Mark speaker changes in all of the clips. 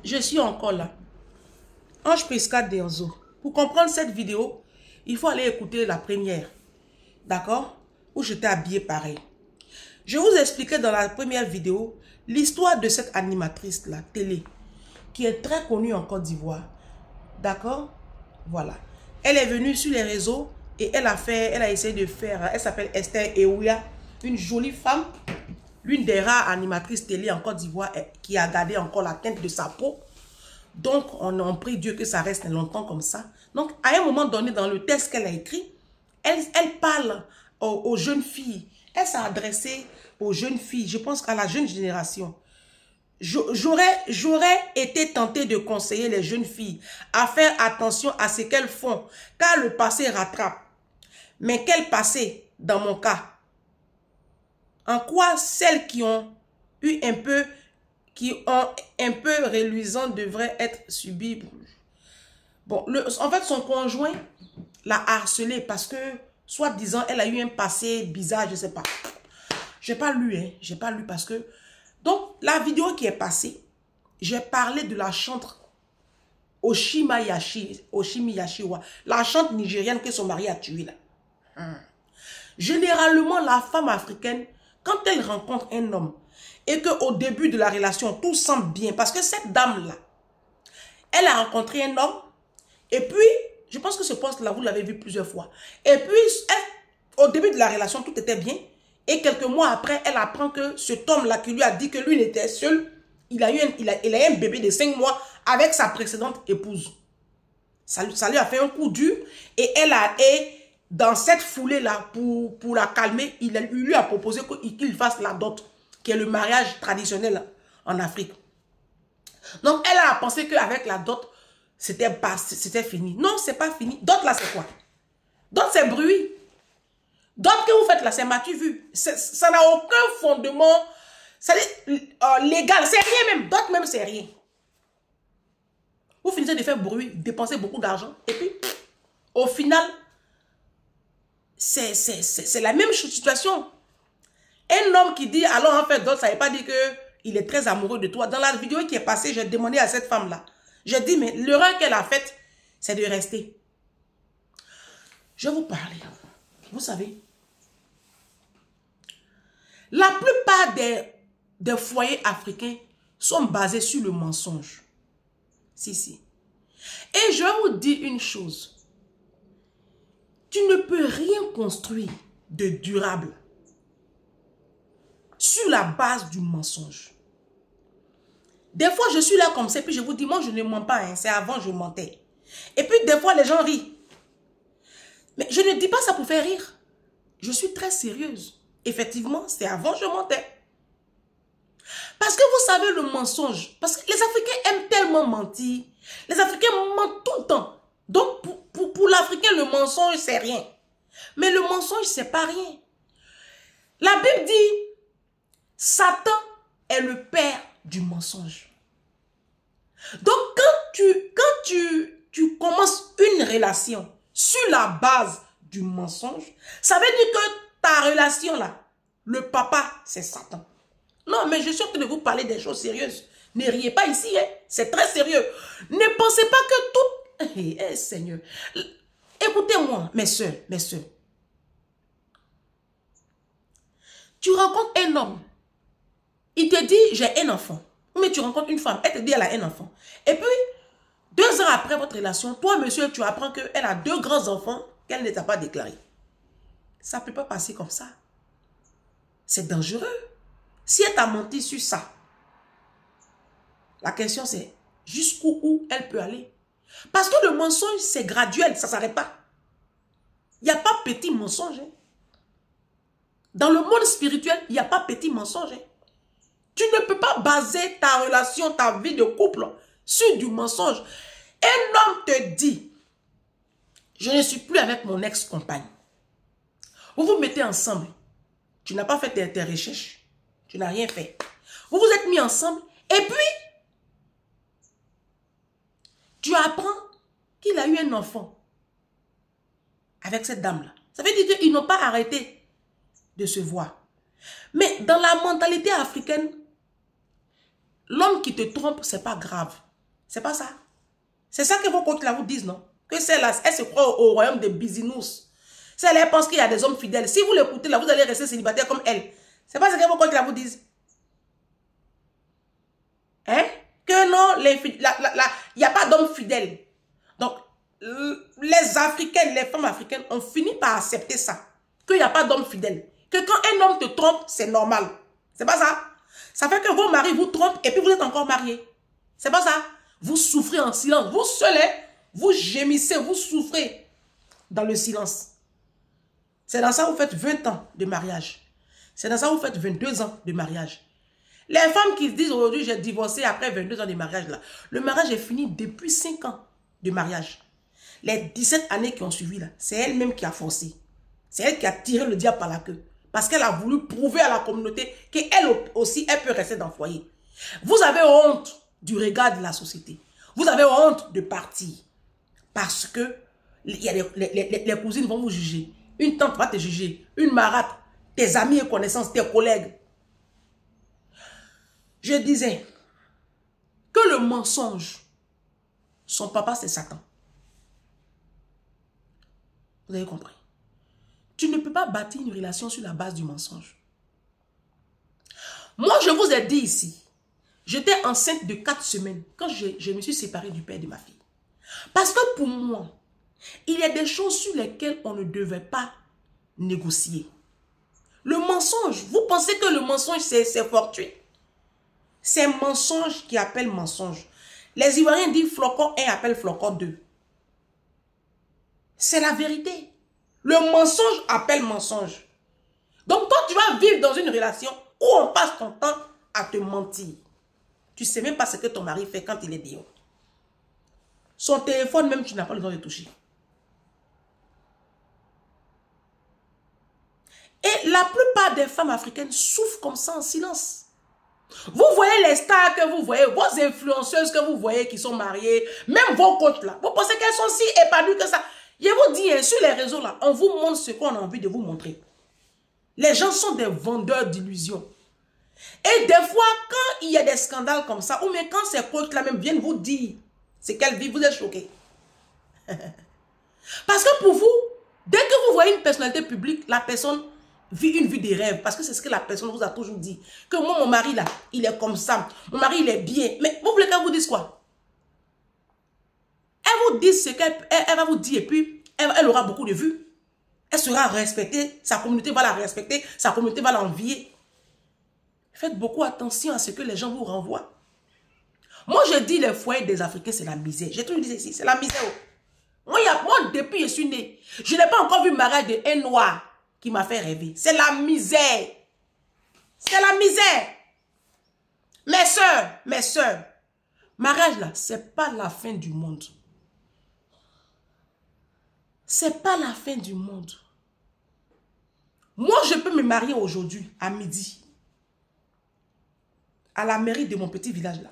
Speaker 1: Je suis encore là. Ange Prisca Denzo. Pour comprendre cette vidéo, il faut aller écouter la première. D'accord? Où j'étais habillée pareil. Je vous expliquais dans la première vidéo l'histoire de cette animatrice, la télé, qui est très connue en Côte d'Ivoire. D'accord? Voilà. Elle est venue sur les réseaux et elle a essayé de faire, elle s'appelle Esther Eouya, une jolie femme, l'une des rares animatrices télé en Côte d'Ivoire qui a gardé encore la teinte de sa peau. Donc, on a prie Dieu que ça reste longtemps comme ça. Donc, à un moment donné, dans le texte qu'elle a écrit, elle parle aux jeunes filles. Elle s'est adressée aux jeunes filles, je pense qu'à la jeune génération. J'aurais été tentée de conseiller les jeunes filles à faire attention à ce qu'elles font, car le passé rattrape. Mais quel passé, dans mon cas? En quoi celles qui ont un peu reluisant devraient être subies? Bon, en fait, son conjoint l'a harcelée parce que, soi-disant, elle a eu un passé bizarre, je ne sais pas. Je n'ai pas lu, hein. J'ai pas lu parce que... Donc, la vidéo qui est passée, j'ai parlé de la chanteuse Oshimi Yashiwa, la chanteuse nigériane que son mari a tuée là. Généralement, la femme africaine, quand elle rencontre un homme et qu'au début de la relation, tout semble bien, parce que cette dame-là, elle a rencontré un homme et puis, je pense que ce poste-là, vous l'avez vu plusieurs fois. Et puis, au début de la relation, tout était bien. Et quelques mois après, elle apprend que cet homme-là qui lui a dit que lui n'était seul, il a eu un bébé de 5 mois avec sa précédente épouse. Ça lui a fait un coup dur. Et dans cette foulée-là, pour la calmer, il lui a proposé qu'il fasse la dot, qui est le mariage traditionnel en Afrique. Donc, elle a pensé qu'avec la dot, c'était fini. Non, c'est pas fini. Dot là, c'est quoi? Dot, c'est bruit. Dot que vous faites là, c'est m'as-tu vu? Ça n'a aucun fondement légal. C'est rien même. Dot même, c'est rien. Vous finissez de faire bruit, dépenser beaucoup d'argent. Et puis, au final, c'est la même situation. Un homme qui dit, alors en fait, dot, ça ne veut pas dire qu'il est très amoureux de toi. Dans la vidéo qui est passée, j'ai demandé à cette femme-là. J'ai dit, mais l'erreur qu'elle a faite, c'est de rester. Je vais vous parler. Vous savez, la plupart des foyers africains sont basés sur le mensonge. Si. Et je vais vous dire une chose. Tu ne peux rien construire de durable sur la base du mensonge. Des fois, je suis là comme ça, puis je vous dis, moi, je ne mens pas. Hein, c'est avant, je mentais. Et puis, des fois, les gens rient. Mais je ne dis pas ça pour faire rire. Je suis très sérieuse. Effectivement, c'est avant, je mentais. Parce que vous savez le mensonge. Parce que les Africains aiment tellement mentir. Les Africains mentent tout le temps. Donc, pour l'Africain, le mensonge, c'est rien. Mais le mensonge, c'est pas rien. La Bible dit, Satan est le père du mensonge. Donc, quand tu commences une relation sur la base du mensonge, ça veut dire que ta relation là, le papa, c'est Satan. Non, mais je suis en train de vous parler des choses sérieuses. Ne riez pas ici, hein? C'est très sérieux. Ne pensez pas que tout... Seigneur. Écoutez-moi, mes soeurs, mes soeurs. Tu rencontres un homme. Il te dit, j'ai un enfant. Mais tu rencontres une femme, elle te dit, elle a un enfant. Et puis, 2 ans après votre relation, toi, monsieur, tu apprends qu'elle a 2 grands enfants qu'elle ne t'a pas déclarés. Ça ne peut pas passer comme ça. C'est dangereux. Si elle t'a menti sur ça, la question c'est jusqu'où elle peut aller. Parce que le mensonge, c'est graduel, ça ne s'arrête pas. Il n'y a pas petit mensonge. Hein. Dans le monde spirituel, il n'y a pas petit mensonge. Hein. Tu ne peux pas baser ta relation, ta vie de couple sur du mensonge. Un homme te dit, je ne suis plus avec mon ex-compagne. Vous vous mettez ensemble. Tu n'as pas fait tes recherches. Tu n'as rien fait. Vous vous êtes mis ensemble. Et puis, tu apprends qu'il a eu un enfant avec cette dame-là. Ça veut dire qu'ils n'ont pas arrêté de se voir. Mais dans la mentalité africaine, l'homme qui te trompe, ce n'est pas grave. C'est pas ça. C'est ça que vos coachs là vous disent, non? Que c'est là, elle se croit au royaume des business. Si elle pense qu'il y a des hommes fidèles, si vous l'écoutez là, vous allez rester célibataire comme elle. C'est pas ce que vos coachs là vous disent. Hein? Que non, il n'y a pas d'hommes fidèles. Donc, les Africaines, les femmes africaines ont fini par accepter ça. Qu'il n'y a pas d'hommes fidèles. Que quand un homme te trompe, c'est normal. C'est pas ça. Ça fait que vos maris vous trompent et puis vous êtes encore mariés. C'est pas ça. Vous souffrez en silence. Vous seuls, vous gémissez, vous souffrez dans le silence. C'est dans ça que vous faites 20 ans de mariage. C'est dans ça que vous faites 22 ans de mariage. Les femmes qui disent aujourd'hui, j'ai divorcé après 22 ans de mariage, là, le mariage est fini depuis 5 ans de mariage. Les 17 années qui ont suivi, là, c'est elle-même qui a forcé. C'est elle qui a tiré le diable par la queue. Parce qu'elle a voulu prouver à la communauté qu'elle aussi, elle peut rester dans le foyer. Vous avez honte du regard de la société. Vous avez honte de partir. Parce que y a les cousines vont vous juger. Une tante va te juger. Une marâtre, tes amis et connaissances, tes collègues. Je disais que le mensonge, son papa c'est Satan. Vous avez compris? Tu ne peux pas bâtir une relation sur la base du mensonge. Moi, je vous ai dit ici, j'étais enceinte de 4 semaines quand je me suis séparée du père de ma fille. Parce que pour moi, il y a des choses sur lesquelles on ne devait pas négocier. Le mensonge, vous pensez que le mensonge c'est fortuit? C'est mensonge qui appelle mensonge. Les Ivoiriens disent flocon 1 appelle flocon 2. C'est la vérité. Le mensonge appelle mensonge. Donc toi, tu vas vivre dans une relation où on passe ton temps à te mentir. Tu ne sais même pas ce que ton mari fait quand il est dehors. Son téléphone même, tu n'as pas le droit de toucher. Et la plupart des femmes africaines souffrent comme ça en silence. Vous voyez les stars que vous voyez, vos influenceuses que vous voyez qui sont mariées, même vos coachs là, vous pensez qu'elles sont si épanouies que ça? Je vous dis, hein, sur les réseaux là, on vous montre ce qu'on a envie de vous montrer. Les gens sont des vendeurs d'illusions. Et des fois, quand il y a des scandales comme ça, ou même quand ces coachs là même viennent vous dire ce qu'elles vivent, vous êtes choqués. Parce que pour vous, dès que vous voyez une personnalité publique, la personne vit une vie de rêve. Parce que c'est ce que la personne vous a toujours dit. Que moi, mon mari là, il est comme ça. Mon mari, il est bien. Mais vous voulez qu'elle vous dise quoi? Elle vous dit ce qu'elle va vous dire. Et puis, elle aura beaucoup de vues. Elle sera respectée. Sa communauté va la respecter. Sa communauté va l'envier. Faites beaucoup attention à ce que les gens vous renvoient. Moi, je dis les foyers des Africains, c'est la misère. J'ai toujours dit ici, c'est la misère. Moi, depuis que je suis née, je n'ai pas encore vu le mariage d'un noir qui m'a fait rêver. C'est la misère. C'est la misère. Mes soeurs, mariage là, c'est pas la fin du monde. C'est pas la fin du monde. Moi, je peux me marier aujourd'hui, à midi, à la mairie de mon petit village là.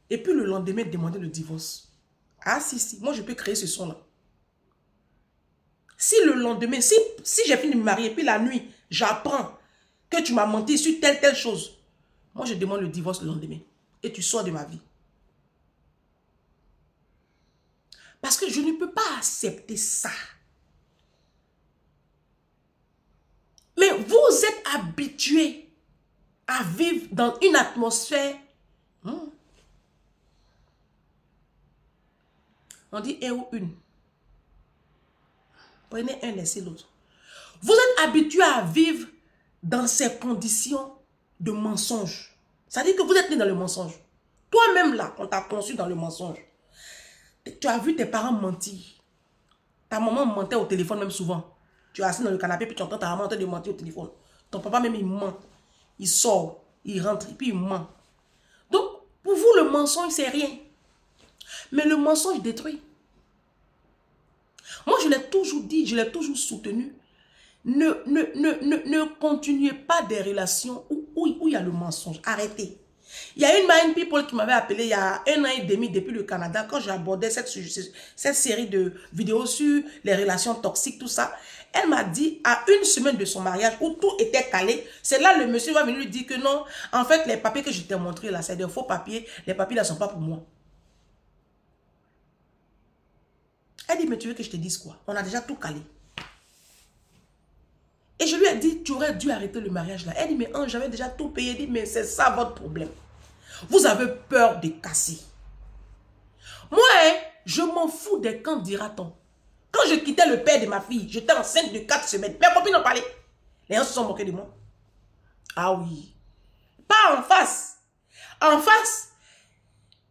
Speaker 1: Et puis le lendemain, demander le divorce. Ah si, moi je peux créer ce son là. Si le lendemain, si j'ai fini de me marier, puis la nuit, j'apprends que tu m'as menti sur telle chose, moi je demande le divorce le lendemain. Et tu sors de ma vie. Parce que je ne peux pas accepter ça. Mais vous êtes habitués à vivre dans une atmosphère. On dit un ou une. Prenez un, laissez l'autre. Vous êtes habitués à vivre dans ces conditions de mensonge. Ça veut dire que vous êtes né dans le mensonge. Toi-même là, on t'a conçu dans le mensonge. Tu as vu tes parents mentir. Ta maman mentait au téléphone même souvent. Tu es assis dans le canapé puis tu entends ta maman en train de mentir au téléphone. Ton papa même il ment. Il sort, il rentre et puis il ment. Donc, pour vous, le mensonge, c'est rien. Mais le mensonge détruit. Moi, je l'ai toujours dit, je l'ai toujours soutenu. Ne continuez pas des relations où il y a le mensonge. Arrêtez. Il y a une Mind People qui m'avait appelé il y a 1 an et demi depuis le Canada, quand j'abordais cette série de vidéos sur les relations toxiques, tout ça. Elle m'a dit, à 1 semaine de son mariage, où tout était calé, c'est là le monsieur va venir lui dire que non, en fait, les papiers que je t'ai montrés là, c'est des faux papiers, les papiers là ne sont pas pour moi. Elle dit, mais tu veux que je te dise quoi? On a déjà tout calé. Et je lui ai dit, tu aurais dû arrêter le mariage là. Elle dit, mais j'avais déjà tout payé. Elle dit, mais c'est ça votre problème. Vous avez peur de casser. Moi, je m'en fous des quand dira-t-on. Quand je quittais le père de ma fille, j'étais enceinte de 4 semaines. Mes copines en parlaient. Les gens se sont moqués de moi. Ah oui. Pas en face. En face,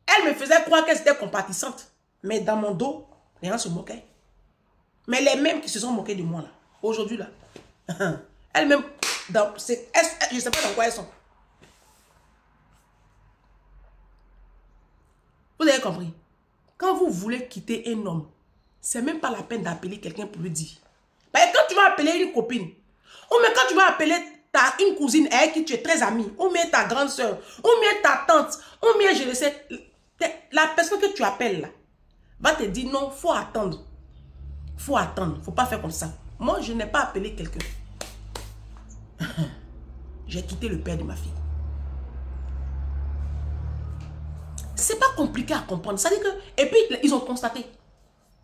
Speaker 1: elle me faisait croire qu'elle était compatissante. Mais dans mon dos, les gens se moquaient. Mais les mêmes qui se sont moqués de moi là, aujourd'hui là, elles-mêmes, je ne sais pas dans quoi elles sont. Vous avez compris? Quand vous voulez quitter un homme, c'est même pas la peine d'appeler quelqu'un pour lui dire. Mais quand tu vas appeler une copine, ou même quand tu vas appeler une cousine avec qui tu es très amie, ou même ta grande soeur, ou même ta tante, ou même je le sais, la personne que tu appelles là, va te dire non, faut attendre. Faut attendre, faut pas faire comme ça. Moi, je n'ai pas appelé quelqu'un. J'ai quitté le père de ma fille. C'est pas compliqué à comprendre. Ça dit que, et puis, ils ont constaté.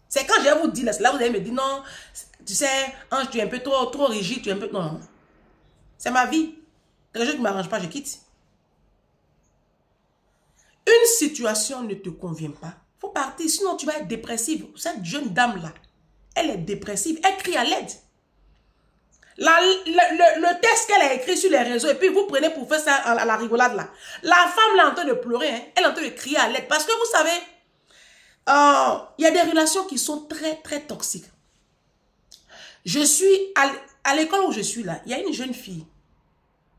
Speaker 1: C'est quand je vais vous dire, là, vous allez me dire, non, tu sais, Ange, tu es un peu trop rigide, tu es un peu... Non. C'est ma vie. Quelque chose qui ne m'arrange pas, je quitte. Une situation ne te convient pas. Il faut partir, sinon tu vas être dépressive. Cette jeune dame-là, elle est dépressive. Elle crie à l'aide. Le texte qu'elle a écrit sur les réseaux, et puis vous prenez pour faire ça à la rigolade là. La femme là est en train de pleurer, hein. Elle est en train de crier à l'aide. Parce que vous savez, il y a des relations qui sont très très toxiques. Je suis à l'école où je suis là, il y a une jeune fille,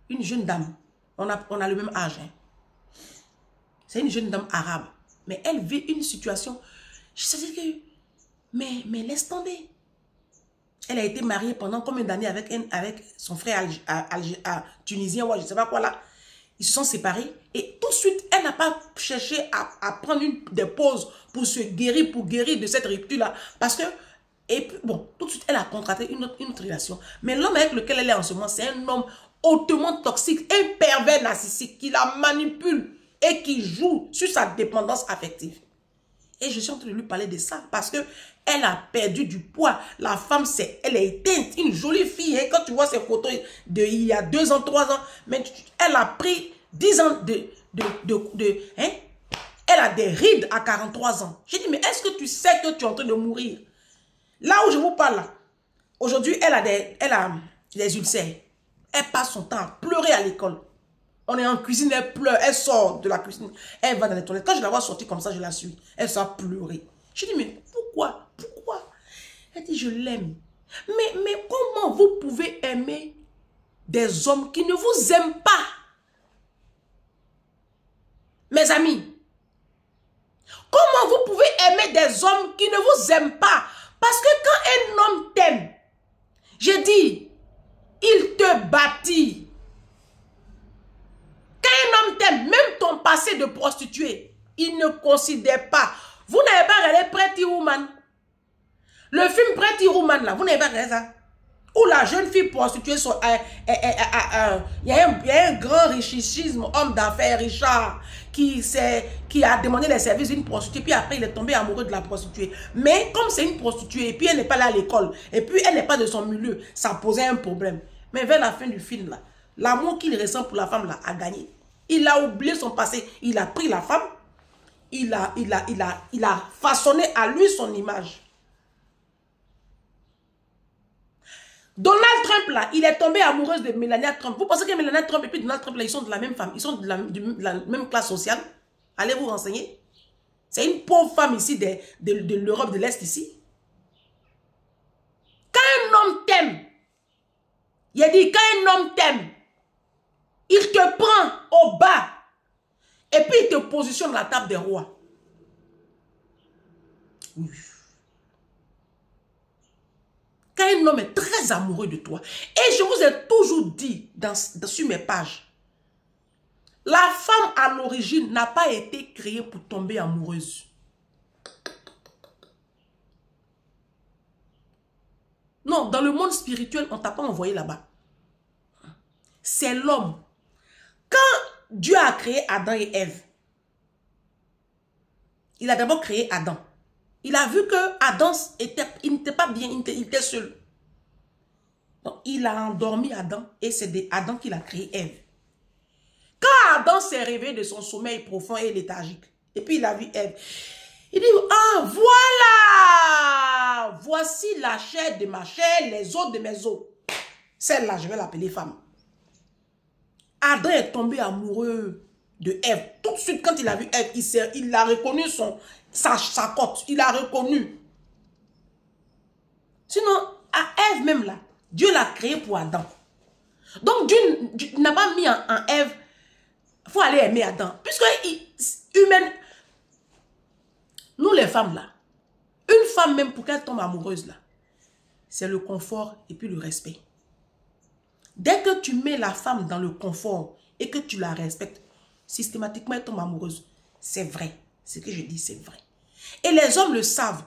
Speaker 1: une jeune dame. On a le même âge. Hein. C'est une jeune dame arabe. Mais elle vit une situation. Je sais que... Mais laisse tomber. Elle a été mariée pendant combien d'années avec son frère tunisien, ouais, je ne sais pas quoi là. Ils se sont séparés. Et tout de suite, elle n'a pas cherché à prendre des pauses pour se guérir, pour guérir de cette rupture-là. Parce que, et puis, bon, tout de suite, elle a contracté une autre relation. Mais l'homme avec lequel elle est en ce moment, c'est un homme hautement toxique, un pervers narcissique qui la manipule et qui joue sur sa dépendance affective. Et je suis en train de lui parler de ça parce que elle a perdu du poids. La femme, elle a été une jolie fille. Et quand tu vois ses photos il y a 2 ans, 3 ans, mais elle a pris 10 ans hein? Elle a des rides à 43 ans. J'ai dit, mais est-ce que tu sais que tu es en train de mourir? Là où je vous parle, aujourd'hui, elle a des ulcères. Elle passe son temps à pleurer à l'école. On est en cuisine, elle pleure, elle sort de la cuisine, elle va dans les toilettes. Quand je la vois sortir comme ça, je la suis. Elle sort pleurer. Je dis, mais pourquoi? Pourquoi? Elle dit, je l'aime. Mais comment vous pouvez aimer des hommes qui ne vous aiment pas? Mes amis, comment vous pouvez aimer des hommes qui ne vous aiment pas? Parce que quand un homme t'aime, je dis, il te bâtit. Quand un homme t'aime, même ton passé de prostituée, il ne considère pas. Vous n'avez pas regardé Pretty Woman? Le film Pretty Woman, là, vous n'avez pas regardé ça? Où la jeune fille prostituée, il y a un grand richisme, homme d'affaires, Richard, qui a demandé les services d'une prostituée, puis après il est tombé amoureux de la prostituée. Mais comme c'est une prostituée, et puis elle n'est pas là à l'école, et puis elle n'est pas de son milieu, ça posait un problème. Mais vers la fin du film, là, l'amour qu'il ressent pour la femme là, a gagné. Il a oublié son passé. Il a pris la femme. Il a façonné à lui son image. Donald Trump là, il est tombé amoureuse de Melania Trump. Vous pensez que Melania Trump et puis Donald Trump là, ils sont de la même femme. Ils sont de la même classe sociale. Allez vous renseigner. C'est une pauvre femme ici de l'Europe de l'Est ici. Quand un homme t'aime, il a dit, quand un homme t'aime, il te prend au bas et puis il te positionne à la table des rois. Quand un homme est très amoureux de toi, et je vous ai toujours dit sur mes pages, la femme à l'origine n'a pas été créée pour tomber amoureuse. Non, dans le monde spirituel, on ne t'a pas envoyé là-bas. C'est l'homme. Quand Dieu a créé Adam et Ève, il a d'abord créé Adam. Il a vu que Adam il n'était pas bien, il était seul. Donc, il a endormi Adam et c'est de Adam qu'il a créé Ève. Quand Adam s'est réveillé de son sommeil profond et léthargique, et puis il a vu Ève, il dit, ah, voilà! Voici la chair de ma chair, les os de mes os. Celle-là, je vais l'appeler femme. Adam est tombé amoureux de Ève. Tout de suite, quand il a vu Ève, il a reconnu sa côte. Il a reconnu. Sinon, à Ève même là, Dieu l'a créé pour Adam. Donc, Dieu n'a pas mis en Ève, il faut aller aimer Adam. Puisque, humaine, nous les femmes là, une femme même pour qu'elle tombe amoureuse là, c'est le confort et puis le respect. Dès que tu mets la femme dans le confort et que tu la respectes, systématiquement elle tombe amoureuse. C'est vrai. Ce que je dis, c'est vrai. Et les hommes le savent.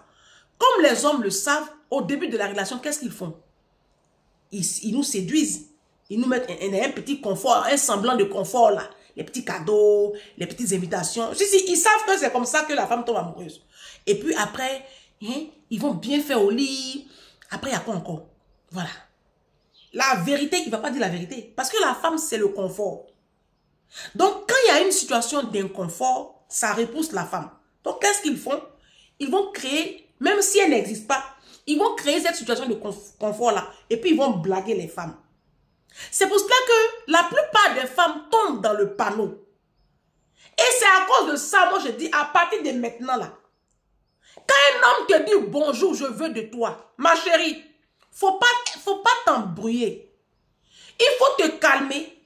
Speaker 1: Comme les hommes le savent, au début de la relation, qu'est-ce qu'ils font? Ils nous séduisent. Ils nous mettent un petit confort, un semblant de confort là. Les petits cadeaux, les petites invitations. Ils savent que c'est comme ça que la femme tombe amoureuse. Et puis après, hein, ils vont bien faire au lit. Après, il y a quoi encore? Voilà. La vérité, il ne va pas dire la vérité. Parce que la femme, c'est le confort. Donc, quand il y a une situation d'inconfort, ça repousse la femme. Donc, qu'est-ce qu'ils font? Ils vont créer, même si elle n'existe pas, ils vont créer cette situation de confort-là. Et puis, ils vont blaguer les femmes. C'est pour cela que la plupart des femmes tombent dans le panneau. Et c'est à cause de ça, moi, je dis, à partir de maintenant, là, quand un homme te dit bonjour, je veux de toi, ma chérie, faut pas t'embrouiller. Il faut te calmer.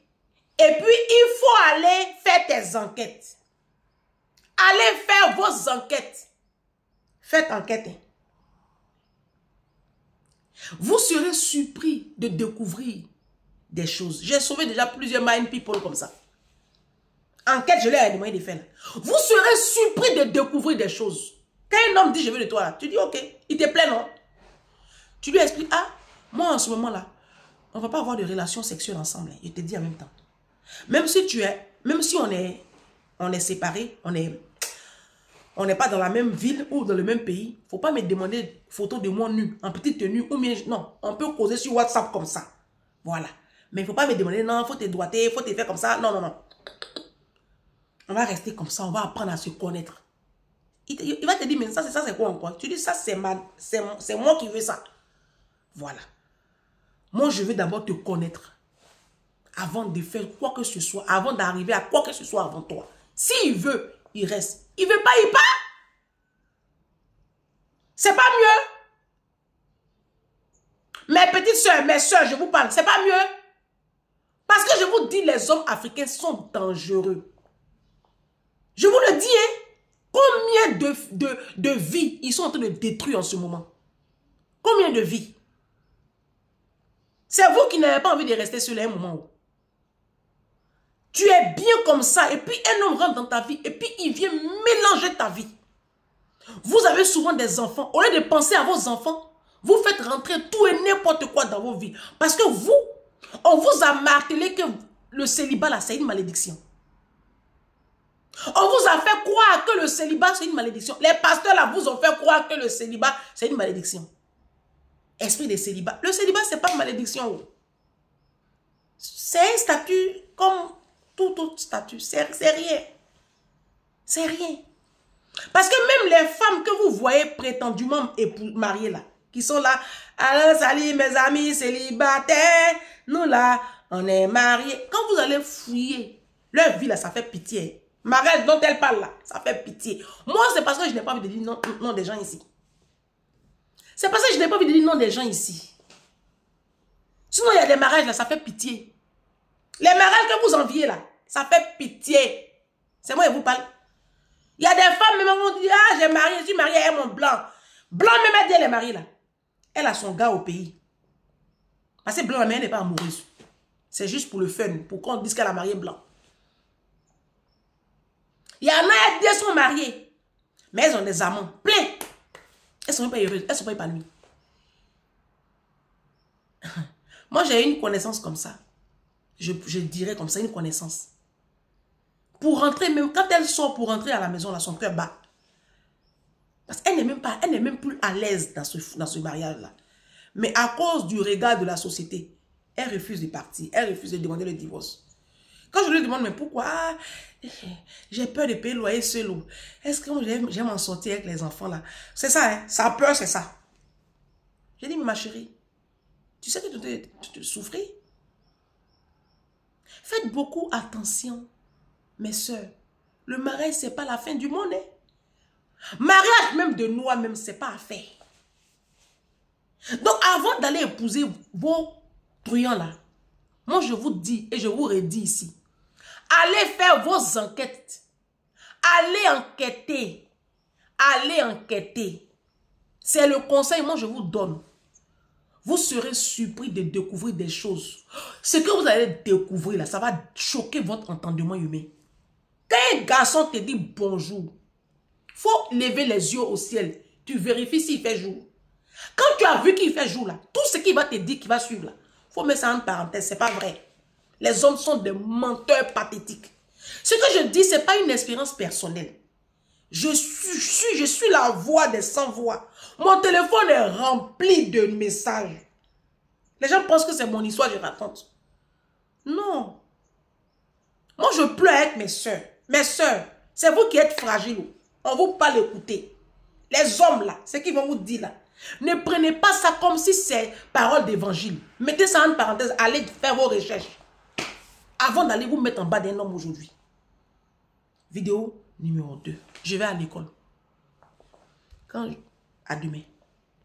Speaker 1: Et puis, il faut aller faire tes enquêtes. Allez faire vos enquêtes. Faites enquête. Hein. Vous serez surpris de découvrir des choses. J'ai sauvé déjà plusieurs mind people comme ça. Enquête, je leur ai demandé de faire. Vous serez surpris de découvrir des choses. Quand un homme dit je veux de toi, là, tu dis ok, il te plaît, non? Tu lui expliques, ah, moi en ce moment là, on ne va pas avoir de relations sexuelles ensemble. Je te dis en même temps. Même si on est séparés, on n'est pas dans la même ville ou dans le même pays, il ne faut pas me demander photo de moi nu, en petite tenue, ou bien, non, on peut causer sur WhatsApp comme ça. Voilà. Mais il ne faut pas me demander, non, il faut te doigter, il faut te faire comme ça. Non, non, non. On va rester comme ça, on va apprendre à se connaître. Il va te dire, mais ça c'est quoi encore? Tu dis, ça c'est moi qui veux ça. Voilà. Moi, je veux d'abord te connaître. Avant de faire quoi que ce soit, avant d'arriver à quoi que ce soit avant toi. S'il veut, il reste. Il veut pas, il part. C'est pas mieux. Mes petites soeurs, mes soeurs, je vous parle, c'est pas mieux. Parce que je vous dis, les hommes africains sont dangereux. Je vous le dis, hein. Combien de vies ils sont en train de détruire en ce moment? Combien de vies? C'est vous qui n'avez pas envie de rester sur un moment. Tu es bien comme ça et puis un homme rentre dans ta vie et puis il vient mélanger ta vie. Vous avez souvent des enfants. Au lieu de penser à vos enfants, vous faites rentrer tout et n'importe quoi dans vos vies. Parce que vous, on vous a martelé que le célibat là, c'est une malédiction. On vous a fait croire que le célibat, c'est une malédiction. Les pasteurs là vous ont fait croire que le célibat, c'est une malédiction. Esprit de célibat. Le célibat, c'est pas une malédiction. C'est un statut comme tout autre statut. C'est rien. C'est rien. Parce que même les femmes que vous voyez prétendument mariées là, qui sont là, alors salut mes amis célibataires, nous là, on est mariés. Quand vous allez fouiller, leur vie là, ça fait pitié. Mariage dont elle parle là, ça fait pitié. Moi, c'est parce que je n'ai pas envie de dire non des gens ici. C'est parce que je n'ai pas envie de dire non des gens ici. Sinon, il y a des mariages là, ça fait pitié. Les mariages que vous enviez là, ça fait pitié. C'est moi qui vous parle. Il y a des femmes, même on dit, ah, j'ai marié, je suis mariée à mon blanc. Blanc, même elle dit, elle est mariée là. Elle a son gars au pays. Parce que blanc, mais elle n'est pas amoureuse. C'est juste pour le fun, pour qu'on dise qu'elle a marié blanc. Il y en a, elles sont mariées. Mais elles ont des amants pleins. Elles ne sont même pas heureuses, elles ne sont pas épanouies. Moi, j'ai une connaissance comme ça. Je dirais comme ça, une connaissance. Pour rentrer, même quand elle sort pour rentrer à la maison, là, son cœur bat. Parce qu'elle n'est même plus à l'aise dans ce mariage-là. Mais à cause du regard de la société, elle refuse de partir. Elle refuse de demander le divorce. Quand je lui demande, mais pourquoi? Ah, j'ai peur de payer le loyer seul. Est-ce que j'aime m'en sortir avec les enfants là? C'est ça, hein? Sa peur, c'est ça. J'ai dit, mais ma chérie, tu sais que tu souffres? Faites beaucoup attention, mes soeurs. Le mariage, ce n'est pas la fin du monde. Hein? Mariage même de nous-mêmes, ce n'est pas à faire. Donc, avant d'aller épouser vos truands là, moi je vous dis et je vous redis ici, allez faire vos enquêtes. Allez enquêter. Allez enquêter. C'est le conseil, moi je vous donne. Vous serez surpris de découvrir des choses. Ce que vous allez découvrir là, ça va choquer votre entendement humain. Quand un garçon te dit bonjour, il faut lever les yeux au ciel. Tu vérifies s'il fait jour. Quand tu as vu qu'il fait jour là, tout ce qu'il va te dire qui va suivre là, il faut mettre ça en parenthèse, c'est pas vrai. Les hommes sont des menteurs pathétiques. Ce que je dis, ce n'est pas une expérience personnelle. Je suis la voix des sans-voix. Mon téléphone est rempli de messages. Les gens pensent que c'est mon histoire, je raconte. Non. Moi, je pleure avec mes soeurs. Mes soeurs, c'est vous qui êtes fragiles. On ne vous pas l'écouter. Les hommes là, ce qu'ils vont vous dire là, ne prenez pas ça comme si c'est parole d'évangile. Mettez ça en parenthèse, allez faire vos recherches. Avant d'aller vous mettre en bas d'un homme aujourd'hui. Vidéo numéro 2. Je vais à l'école. À demain.